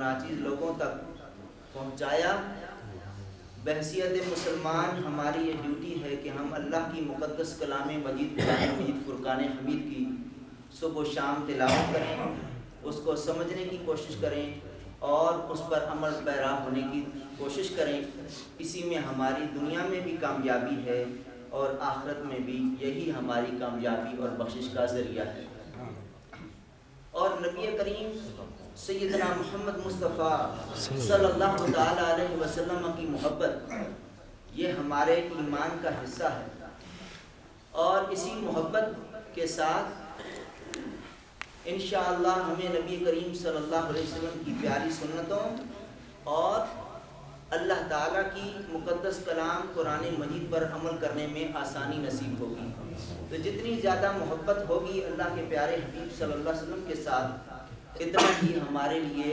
ناچیز لوگوں تک پہنچایا۔ بحیثیت مسلمان ہماری یہ ڈیوٹی ہے کہ ہم اللہ کی مقدس کلام مجید قرآن مجید فرقان حمید کی صبح و شام تلاوت کریں، اس کو سمجھنے کی کوشش کریں اور اس پر عمل پیرا ہونے کی کوشش کریں۔ اسی میں ہماری دنیا میں بھی کامیابی ہے اور آخرت میں بھی یہی ہماری کامیابی اور بخشش کا ذریعہ ہے۔ اور نبی کریم سیدنا محمد مصطفیٰ صلی اللہ تعالیٰ علیہ وسلم کی محبت یہ ہمارے ایمان کا حصہ ہے، اور اسی محبت کے ساتھ انشاءاللہ ہمیں نبی کریم صلی اللہ علیہ وسلم کی پیاری سنتوں اور اللہ تعالیٰ کی مقدس کلام قرآن مجید پر عمل کرنے میں آسانی نصیب ہوگی۔ تو جتنی زیادہ محبت ہوگی اللہ کے پیارے حبیب صلی اللہ علیہ وسلم کے ساتھ، اتنا ہی ہمارے لیے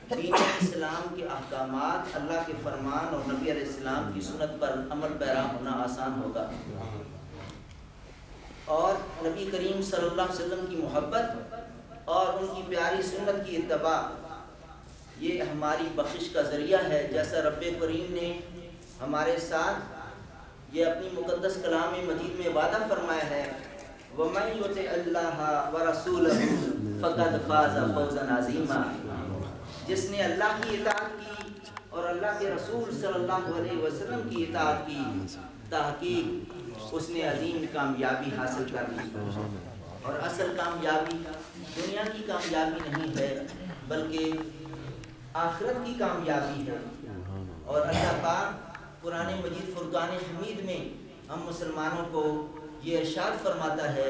دین اسلام کے احکامات، اللہ کے فرمان اور نبی علیہ السلام کی سنت پر عمل پیرا ہونا آسان ہوگا۔ اور نبی کریم صلی اللہ علیہ وسلم کی محبت اور ان کی پیاری سنت کی اتباع یہ ہماری بخشش کا ذریعہ ہے۔ جیسا رب کریم نے ہمارے ساتھ یہ اپنی مقدس کلام مجید میں وعدہ فرمایا ہے، وَمَن يُطِعِ اللَّهَ وَرَسُولَهُ فَقَدْ فَازَ فَوْزًا عَظِيمًا، جس نے اللہ کی اطاعت کی اور اللہ کے رسول صلی اللہ علیہ وسلم کی اطاعت کی، تحقیق اس نے عظیم کامیابی حاصل کر لی۔ اور اصل کامیابی دنیا کی کامیابی نہیں ہے بلکہ آخرت کی کامیابی ہے۔ اور اللہ پاک قرآن مجید فرقان حمید میں ہم مسلمانوں کو یہ ارشاد فرماتا ہے،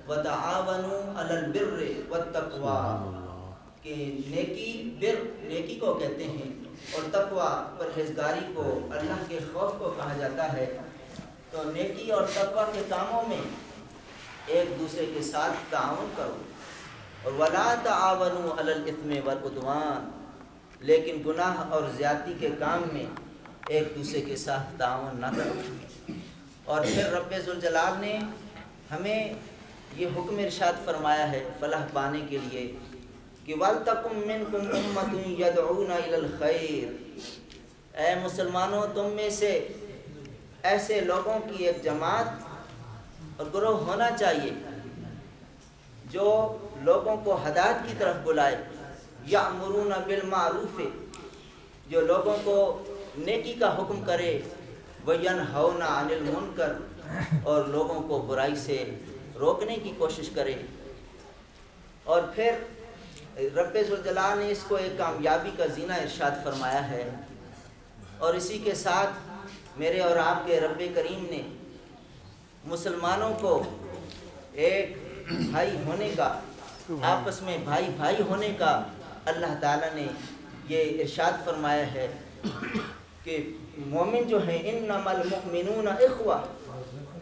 وَتَعَاوَنُوا عَلَى الْبِرِّ وَالتَّقْوَىٰ، کہ نیکی کو کہتے ہیں اور تقویٰ پرہیزگاری کو، اللہ کے خوف کو کہا جاتا ہے۔ تو نیکی اور تقویٰ کے کاموں میں ایک دوسرے کے ساتھ تعاون کرو، اور وَلَا تَعَاوَنُوا عَلَى الْإِثْمِ وَالْعُدْوَانِ، لیکن گناہ اور زیادتی کے کام میں ایک دوسرے کے ساتھ تعاون نہ کرو۔ اور پھر رب ذوالجلال نے ہمیں یہ حکم ارشاد فرمایا ہے فلاح پانے کے لیے کہ وَلْتَكُن مِّنكُمْ أُمَّةٌ يَدْعُونَ إِلَى الْخَيْرِ، اے مسلمانوں تم میں سے ایسے لوگوں کی ایک جماعت اور گروہ ہونا چاہیے جو لوگوں کو ہدایت کی طرف بلائے، یأمرون بالمعروف، جو لوگوں کو نیکی کا حکم کرے، وینہون عن المنکر، اور لوگوں کو برائی سے روکنے کی کوشش کرے۔ اور پھر رب ذوالجلال نے اس کو ایک کامیابی کا زینہ ارشاد فرمایا ہے۔ اور اسی کے ساتھ میرے اور آپ کے رب کریم نے مسلمانوں کو ایک بھائی ہونے کا، آپس میں بھائی بھائی ہونے کا اللہ تعالیٰ نے یہ ارشاد فرمایا ہے کہ مومن جو ہیں انما المؤمنون اخوہ،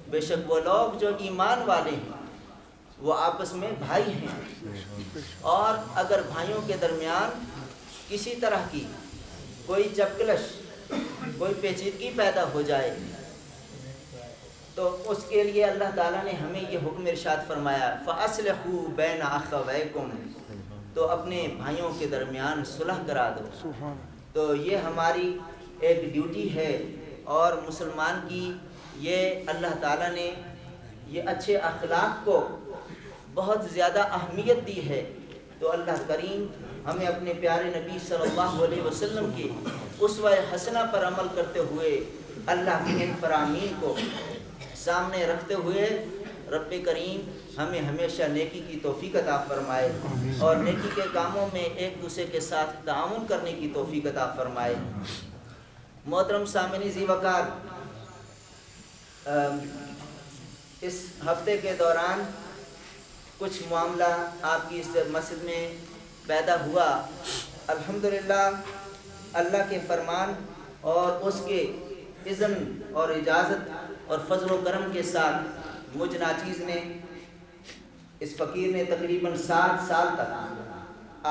بے شک وہ لوگ جو ایمان والے ہیں وہ آپس میں بھائی ہیں، اور اگر بھائیوں کے درمیان کسی طرح کی کوئی چپکلش، کوئی پیچیدگی پیدا ہو جائے تو اس کے لیے اللہ تعالیٰ نے ہمیں یہ حکم ارشاد فرمایا فَأَصْلِحُوا بَيْنَ أَخَوَيْكُمْ، تو اپنے بھائیوں کے درمیان صلح کرا دو۔ تو یہ ہماری ایک ڈیوٹی ہے، اور مسلمان کی یہ اللہ تعالیٰ نے یہ اچھے اخلاق کو بہت زیادہ اہمیت دی ہے۔ تو اللہ کریم ہمیں اپنے پیارے نبی صلی اللہ علیہ وسلم کے اسوہ حسنہ پر عمل کرتے ہوئے اللہ کے ان فرامین کو سامنے رکھتے ہوئے رب کریم ہمیں ہمیشہ نیکی کی توفیق عطا فرمائے، اور نیکی کے کاموں میں ایک دوسرے کے ساتھ تعاون کرنے کی توفیق عطا فرمائے۔ محترم سامعین ذی وقار، اس ہفتے کے دوران کچھ معاملہ آپ کی اس مسجد میں پیدا ہوا۔ الحمدللہ اللہ کے فرمان اور اس کے اذن اور اجازت اور فضل و کرم کے ساتھ مجھ ناچیز نے، اس فقیر نے تقریباً 7 سال تک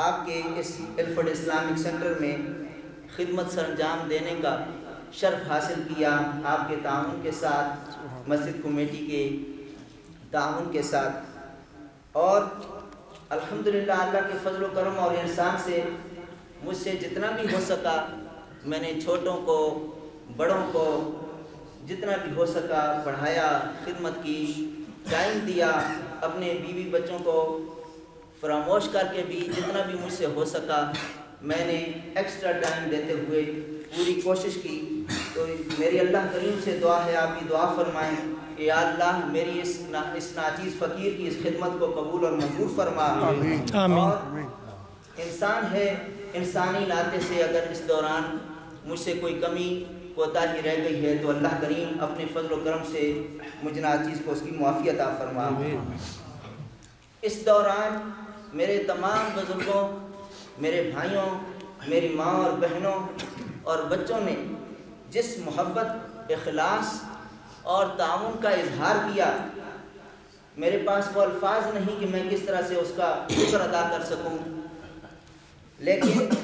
آپ کے اس الفرڈ اسلامک سینٹر میں خدمت سر انجام دینے کا شرف حاصل کیا، آپ کے تعاون کے ساتھ، مسجد کمیٹی کے تعاون کے ساتھ۔ اور الحمدللہ اللہ کے فضل و کرم اور احسان سے مجھ سے جتنا بھی ہو سکا میں نے چھوٹوں کو بڑوں کو جتنا بھی ہو سکا پڑھایا، خدمت کی، ٹائم دیا، اپنے بیوی بچوں کو فراموش کر کے بھی جتنا بھی مجھ سے ہو سکا میں نے ایکسٹرا ٹائم دیتے ہوئے پوری کوشش کی۔ تو میری اللہ کریم سے دعا ہے، آپ بھی دعا فرمائیں کہ یا اللہ میری اس ناچیز فقیر کی اس خدمت کو قبول اور منظور فرما۔ اور انسان ہے، انسانی ناطے سے اگر اس دوران مجھ سے کوئی کمی کوتاہی رہ گئی ہے تو اللہ کریم اپنے فضل و کرم سے مجھ ناچیز کو اس کی معافی عطا فرما۔ اس دوران میرے تمام بزرگوں، میرے بھائیوں، میری ماں اور بہنوں اور بچوں نے جس محبت، اخلاص اور تعاون کا اظہار کیا، میرے پاس وہ الفاظ نہیں کہ میں کس طرح سے اس کا شکر ادا کر سکوں، لیکن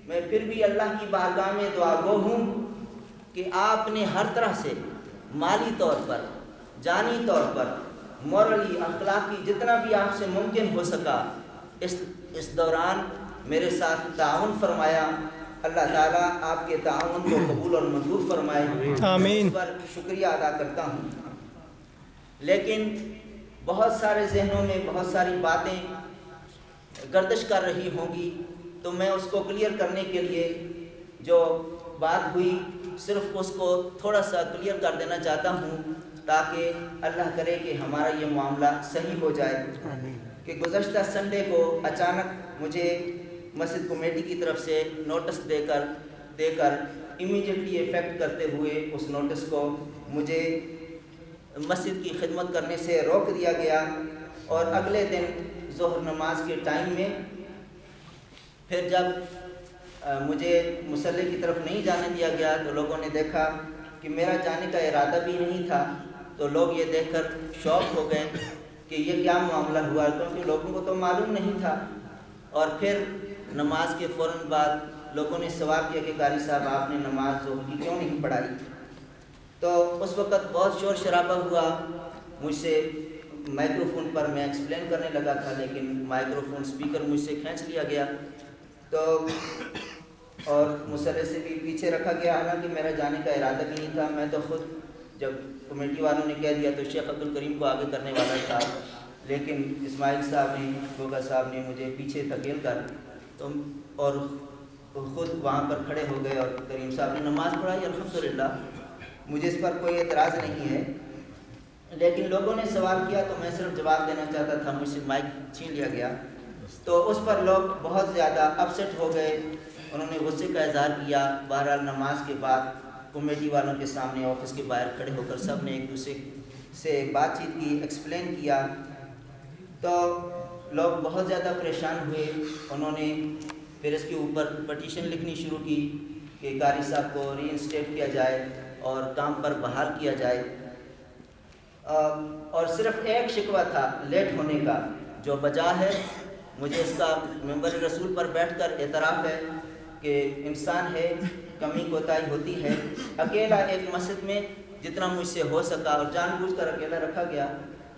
میں پھر بھی اللہ کی بارگاہ میں دعا گو ہوں کہ آپ نے ہر طرح سے مالی طور پر، جانی طور پر، مورلی، اخلاقی، جتنا بھی آپ سے ممکن ہو سکا اس دوران میرے ساتھ تعاون فرمایا۔ اللہ تعالیٰ آپ کے تعاون کو قبول اور منظور فرمائے، آمین۔ اس پر شکریہ ادا کرتا ہوں۔ لیکن بہت سارے ذہنوں میں بہت ساری باتیں گردش کر رہی ہوں گی، تو میں اس کو کلیئر کرنے کے لیے جو بات ہوئی صرف اس کو تھوڑا سا کلیئر کر دینا چاہتا ہوں تاکہ اللہ کرے کہ ہمارا یہ معاملہ صحیح ہو جائے۔ کہ گزشتہ سنڈے کو اچانک مجھے مسجد کمیٹی کی طرف سے نوٹس دے کر امیڈیٹلی ایفیکٹ کرتے ہوئے اس نوٹس کو مجھے مسجد کی خدمت کرنے سے روک دیا گیا، اور اگلے دن ظہر نماز کے ٹائم میں پھر جب مجھے مصلی کی طرف نہیں جانے دیا گیا تو لوگوں نے دیکھا کہ میرا جانے کا ارادہ بھی نہیں تھا، تو لوگ یہ دیکھ کر شوق ہو گئے کہ یہ کیا معاملہ ہوا، کیونکہ لوگوں کو تو معلوم نہیں تھا۔ اور پھر نماز کے فوراً بعد لوگوں نے سوال کیا کہ قاری صاحب آپ نے نماز ظہر کی کیوں نہیں پڑھائی؟ تو اس وقت بہت شور شرابہ ہوا، مجھ سے مائکرو فون پر میں ایکسپلین کرنے لگا تھا، لیکن مائکرو فون سپیکر مجھ سے کھینچ لیا گیا تو اور مصلی سے بھی پیچھے رکھا گیا، حالانکہ میرا جانے کا ارادہ بھی نہیں تھا۔ میں تو خود جب کمیٹی والوں نے کہہ دیا تو شیخ عبدالکریم کو آگے کرنے والا تھا، لیکن اسماعیل صاحب نے، گوگا صاحب نے مجھے پیچھے دھکیل کر اور خود وہاں پر کھڑے ہو گئے، اور کریم صاحب نے نماز پڑھائی الحمدللہ۔ مجھے اس پر کوئی اعتراض نہیں ہے، لیکن لوگوں نے سوال کیا تو میں صرف جواب دینا چاہتا تھا، مجھ سے مائک چھین لیا گیا، تو اس پر لوگ بہت زیادہ اپسیٹ ہو گئے، انہوں نے غصے کا اظہار کیا۔ بہرحال نماز کے بعد کمیٹی والوں کے سامنے آفس کے باہر کھڑے ہو کر سب نے ایک دوسرے سے بات چیت کی، ایکسپلین کیا، تو لوگ بہت زیادہ پریشان ہوئے۔ انہوں نے پھر اس کے اوپر پٹیشن لکھنی شروع کی کہ قاری صاحب کو ری انسٹیٹ کیا جائے اور کام پر بحال کیا جائے، اور صرف ایک شکوہ تھا لیٹ ہونے کا، جو بجا ہے مجھے اس کا ممبر رسول پر بیٹھ کر اعتراف ہے کہ انسان ہے، کمی کوتاہی ہوتی ہے۔ اکیلا ایک مسجد میں جتنا مجھ سے ہو سکا، اور جان بوجھ کر اکیلا رکھا گیا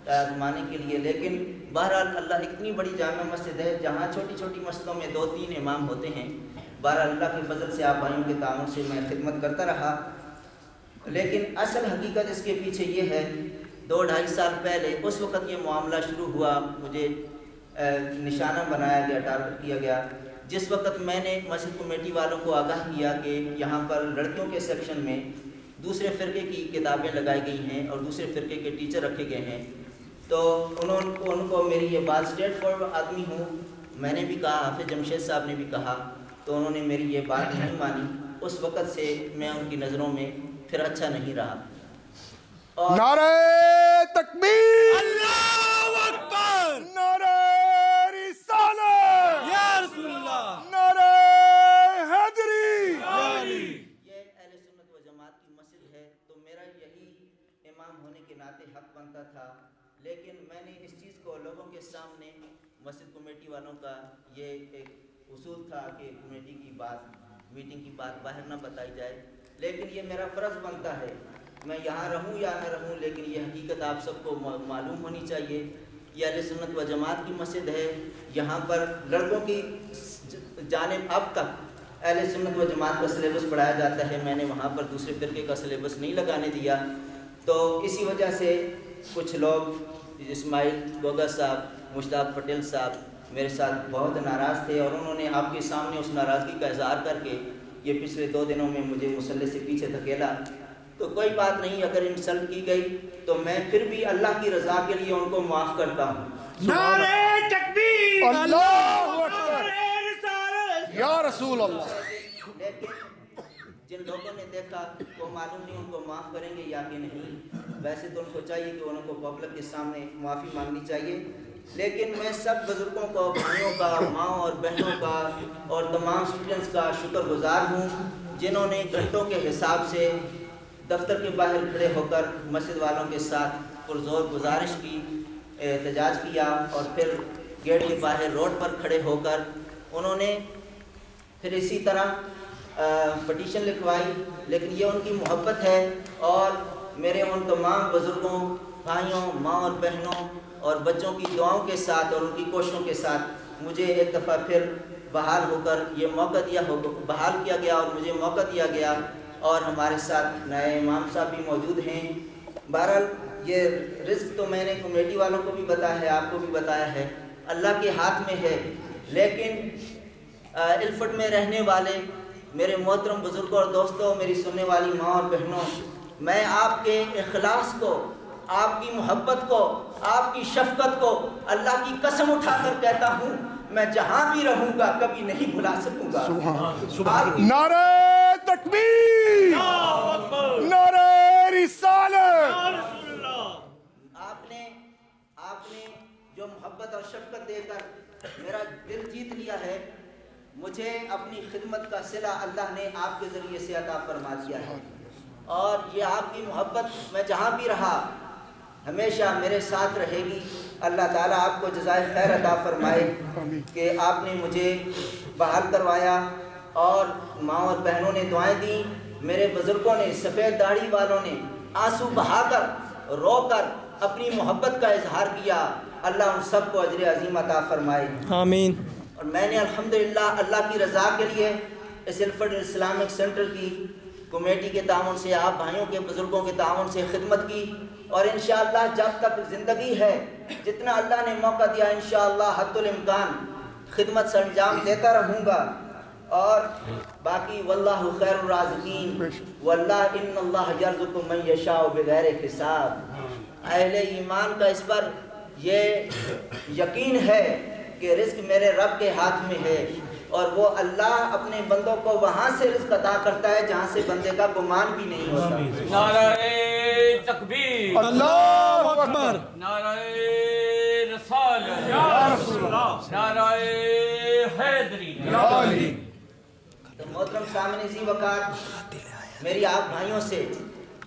آزمانے کے لیے، لیکن بہرحال اللہ اتنی بڑی جامع مسجد ہے جہاں چھوٹی چھوٹی مسجدوں میں 2-3 امام ہوتے ہیں۔ بہرحال اللہ کے فضل سے آپ بھائیوں کے تعاون سے میں خدمت کرتا رہا، لیکن اصل حقیقت اس کے پیچھے یہ ہے 2-2.5 سال پہلے اس وقت یہ معاملہ شروع ہوا، مجھے نشانہ بنایا گیا، ٹارگٹ کیا گیا، جس وقت میں نے مسجد کمیٹی والوں کو آگاہ کیا کہ یہاں پر لڑکیوں کے سیکشن میں دوسرے فرقے کی کتابیں لگائی گئی ہیں اور دوسرے فرقے کے ٹیچر رکھے گئے ہیں، تو ان کو میری یہ بات اسٹریٹ فارورڈ آدمی ہوں، میں نے بھی کہا، حافظ جمشید صاحب نے بھی کہا، تو انہوں نے میری یہ بات نہیں مانی۔ اس وقت سے میں ان کی نظروں میں پھر اچھا نہیں رہا۔ اور نعرہ تکبیر، اللہ اکبر، نعرہ رسالت، یا رسول اللہ، نعرہ حیدری، یہ اہل سنت و جماعت کی مسجد ہے، تو میرا یہی امام ہونے کے ناطے حق بنتا تھا، لیکن میں نے اس چیز کو لوگوں کے سامنے، مسجد کمیٹی والوں کا یہ ایک اصول تھا کہ کمیٹی کی بات، میٹنگ کی بات باہر نہ بتائی جائے، لیکن یہ میرا فرض بنتا ہے، میں یہاں رہوں یا نہ رہوں، لیکن یہ حقیقت آپ سب کو معلوم ہونی چاہیے۔ یہ اہل سنت و جماعت کی مسجد ہے، یہاں پر لڑکوں کی جانب اب تک اہل سنت و جماعت کا سلیبس پڑھایا جاتا ہے، میں نے وہاں پر دوسرے فرقے کا سلیبس نہیں لگانے دیا، تو اسی وجہ سے کچھ لوگ اسماعیل گوگا صاحب، مشتاق پٹیل صاحب میرے ساتھ بہت ناراض تھے، اور انہوں نے آپ کے سامنے اس ناراضگی کا اظہار کر کے یہ پچھلے 2 دنوں میں مجھے مصلی سے پیچھے دھکیلا۔ تو کوئی بات نہیں، اگر انسلٹ کی گئی تو میں پھر بھی اللہ کی رضا کے لیے ان کو معاف کرتا ہوں۔ نعرہ تکبیر، اللہ اکبر، نعرہ رسالت، یا رسول اللہ۔ لیکن جن لوگوں نے دیکھا وہ معلوم نہیں ان کو معاف کریں گے یا کہ نہیں، ویسے تو ان کو چاہیے کہ انہوں کو پبلک کے سامنے معافی مانگنی چاہیے، لیکن میں سب بزرگوں کو، بھائیوں کا، ماں اور بہنوں کا اور تمام اسٹوڈنٹس کا شکر گزار ہوں جنہوں نے گھنٹوں کے حساب سے دفتر کے باہر کھڑے ہو کر مسجد والوں کے ساتھ پرزور گزارش کی، احتجاج کیا، اور پھر گیٹ کے باہر روڈ پر کھڑے ہو کر انہوں نے پھر اسی طرح پٹیشن لکھوائی۔ لیکن یہ ان کی محبت ہے، اور میرے ان تمام بزرگوں، بھائیوں، ماں اور بہنوں اور بچوں کی دعاؤں کے ساتھ اور ان کی کوششوں کے ساتھ مجھے ایک دفعہ پھر بحال ہو کر یہ موقع بحال کیا گیا اور مجھے موقع دیا گیا، اور ہمارے ساتھ نئے امام صاحب بھی موجود ہیں۔ بہرحال یہ رزق تو میں نے کمیٹی والوں کو بھی بتایا ہے، آپ کو بھی بتایا ہے، اللہ کے ہاتھ میں ہے، لیکن الفٹ میں رہنے والے میرے محترم بزرگوں اور دوستوں، میری سننے والی ماں اور بہنوں، میں آپ کے اخلاص کو، آپ کی محبت کو، آپ کی شفقت کو اللہ کی قسم اٹھا کر کہتا ہوں، میں جہاں بھی رہوں گا کبھی نہیں بھلا سکوں گا۔ نعرہ تکبیر، نعرہ رسالت۔ آپ نے جو محبت اور شفقت دے کر میرا دل جیت لیا ہے، مجھے اپنی خدمت کا صلہ اللہ نے آپ کے ذریعے سے عطا فرما دیا ہے، اور یہ آپ کی محبت میں جہاں بھی رہا ہمیشہ میرے ساتھ رہے گی۔ اللہ تعالیٰ آپ کو جزائے خیر عطا فرمائے کہ آپ نے مجھے بحال کروایا، اور ماں اور بہنوں نے دعائیں دیں، میرے بزرگوں نے، سفید داڑھی والوں نے آنسو بہا کر، رو کر اپنی محبت کا اظہار کیا۔ اللہ ان سب کو اجر عظیم عطا فرمائے، آمین۔ اور میں نے الحمدللہ اللہ کی رضا کے لیے اس الفٹ اسلامک سینٹر کی کمیٹی کے تعاون سے، آپ بھائیوں کے بزرگوں کے تعاون سے خدمت کی، اور انشاءاللہ جب تک زندگی ہے، جتنا اللہ نے موقع دیا، انشاءاللہ حد الامکان خدمت سے انجام دیتا رہوں گا۔ اور باقی واللہ خیر الرازقین، واللہ ان اللہ یرزق من یشاء بغیر حساب۔ اہل ایمان کا اس پر یہ یقین ہے کہ رزق میرے رب کے ہاتھ میں ہے، اور وہ اللہ اپنے بندوں کو وہاں سے رزق عطا کرتا ہے جہاں سے بندے کا گمان بھی نہیں ہوتا۔ نعرہ تکبیر، اللہ اکبر، نعرہ رسالت، نعرہ حیدری۔ تو محترم سامنے ذی وقار، میری آپ بھائیوں سے،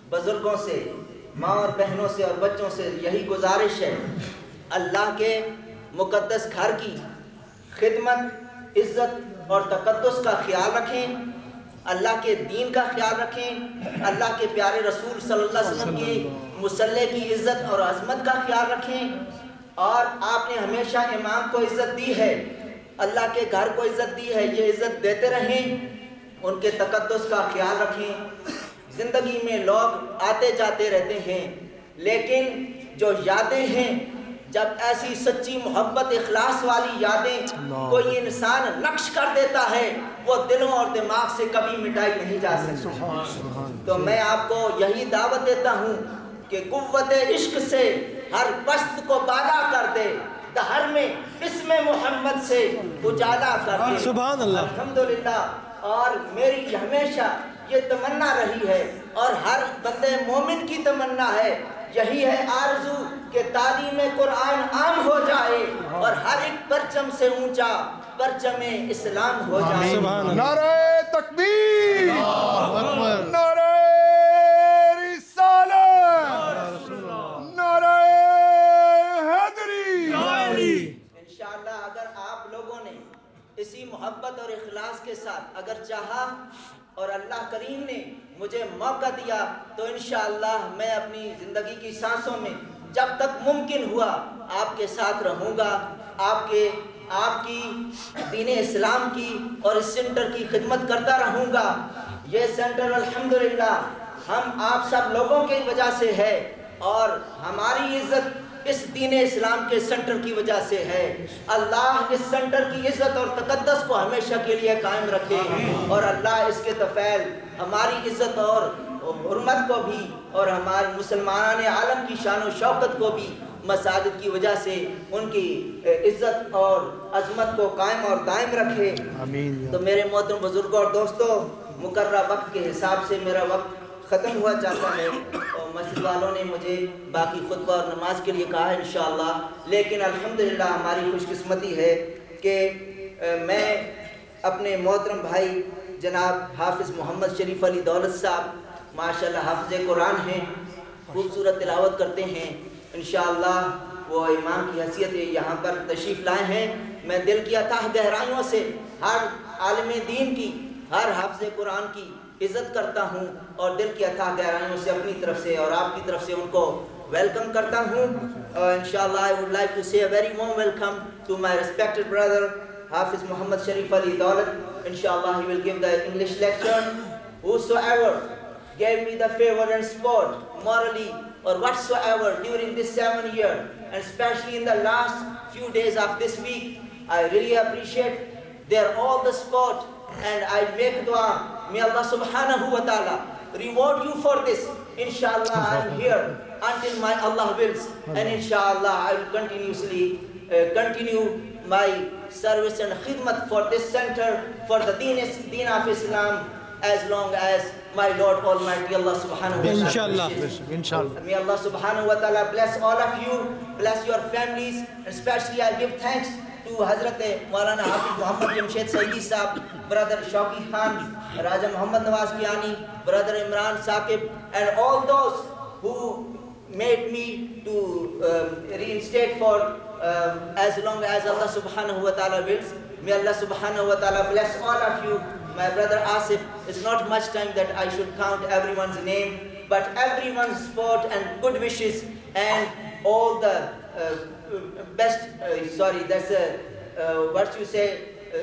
بزرگوں سے، ماں اور بہنوں سے اور بچوں سے یہی گزارش ہے، اللہ کے مقدس گھر کی خدمت، عزت اور تقدس کا خیال رکھیں، اللہ کے دین کا خیال رکھیں، اللہ کے پیارے رسول صلی اللہ علیہ وسلم کی مصلی کی عزت اور عظمت کا خیال رکھیں، اور آپ نے ہمیشہ امام کو عزت دی ہے، اللہ کے گھر کو عزت دی ہے، یہ عزت دیتے رہیں، ان کے تقدس کا خیال رکھیں۔ زندگی میں لوگ آتے جاتے رہتے ہیں، لیکن جو یادیں ہیں، جب ایسی سچی محبت اخلاص والی یادیں کوئی انسان نقش کر دیتا ہے، وہ دلوں اور دماغ سے کبھی مٹائی نہیں جا سکتی۔ تو میں آپ کو یہی دعوت دیتا ہوں کہ قوت عشق سے ہر پست کو بالا کر دے، دہر میں اسم محمد سے اجالا کر دے۔ سبحان اللہ، الحمدللہ۔ اور میری ہمیشہ یہ تمنا رہی ہے، اور ہر بندے مومن کی تمنا ہے، یہی ہے آرزو کہ تعلیم قرآن عام ہو جائے اور ہر ایک پرچم سے اونچا پرچم اسلام ہو جائے۔ نعرہ تکبیر، نعرہ رسالت، نعرہ حیدری۔ انشاءاللہ اگر آپ لوگوں نے اسی محبت اور اخلاص کے ساتھ اگر چاہا اور اللہ کریم نے مجھے موقع دیا تو انشاءاللہ میں اپنی زندگی کی سانسوں میں جب تک ممکن ہوا آپ کے ساتھ رہوں گا، آپ کی دین اسلام کی اور اس سینٹر کی خدمت کرتا رہوں گا. یہ سینٹر الحمدللہ ہم آپ سب لوگوں کی وجہ سے ہے اور ہماری عزت اس دین اسلام کے سینٹر کی وجہ سے ہے. اللہ اس سینٹر کی عزت اور تقدس کو ہمیشہ کے لیے قائم رکھے اور اللہ اس کے طفیل ہماری عزت اور حرمت کو بھی اور ہمارے مسلمان عالم کی شان و شوکت کو بھی مساجد کی وجہ سے ان کی عزت اور عظمت کو قائم اور دائم رکھے. تو میرے محترم بزرگوں اور دوستوں، مقررہ وقت کے حساب سے میرا وقت ختم ہوا چاہتا ہے اور مسجد والوں نے مجھے باقی خطبہ اور نماز کے لیے کہا ہے انشاءاللہ. لیکن الحمدللہ ہماری خوش قسمتی ہے کہ میں اپنے محترم بھائی جناب حافظ محمد شریف علی دولت صاحب ماشاءاللہ حافظ قرآن ہیں، خوبصورت تلاوت کرتے ہیں. انشاءاللہ وہ امام کی حیثیت یہاں پر تشریف لائے ہیں. میں دل کی اتھاہ گہرائیوں سے ہر عالم دین کی، ہر حافظ قرآن کی عزت کرتا ہوں اور دل کی اتھاہ گہرائیوں سے اپنی طرف سے اور آپ کی طرف سے ان کو ویلکم کرتا ہوں. Inshallah, I would like to say a very warm welcome to my respected brother Hafiz Muhammad Sharif Ali Daulat. Inshallah, he will give the English lecture. Whosoever gave me the favor and support morally or whatsoever during this 7 year, and especially in the last few days of this week, I really appreciate their all the support, and I make dua. May Allah subhanahu wa ta'ala reward you for this. Inshallah, I am here until my Allah wills, and inshallah I will continuously continue my service and khidmat for this center, for the deen of Islam, as long as my Lord Almighty Allah subhanahu wa ta'ala wishes. Inshallah. May Allah subhanahu wa ta'ala bless all of you, bless your families, especially I give thanks to Hazrat Maulana Hafiz Muhammad Jamshed Saidi Sahab, brother Shauki Khan, Raja Muhammad Nawaz Kiani, brother Imran Saqib, and all those who made me to reinstate for as long as Allah subhanahu wa ta'ala wills. May Allah subhanahu wa ta'ala bless all of you. My brother Asif, it's not much time that I should count everyone's name, but everyone's support and good wishes and all the best, what you say,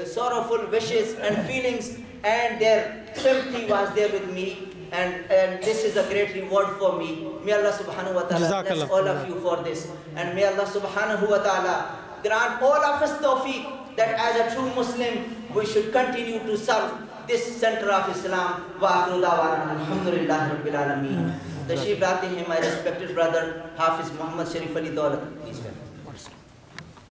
sorrowful wishes and feelings, and their sympathy was there with me, and this is a great reward for me. May Allah subhanahu wa ta'ala bless all of you for this, and may Allah subhanahu wa ta'ala grant all of us tawfiq that as a true Muslim we should continue to serve this center of Islam. Wa akhiru da'wana alhamdulillahi rabbil alameen. Tashreef laate hain my respected brother Hafiz Muhammad Sharif Ali Daulat. Please.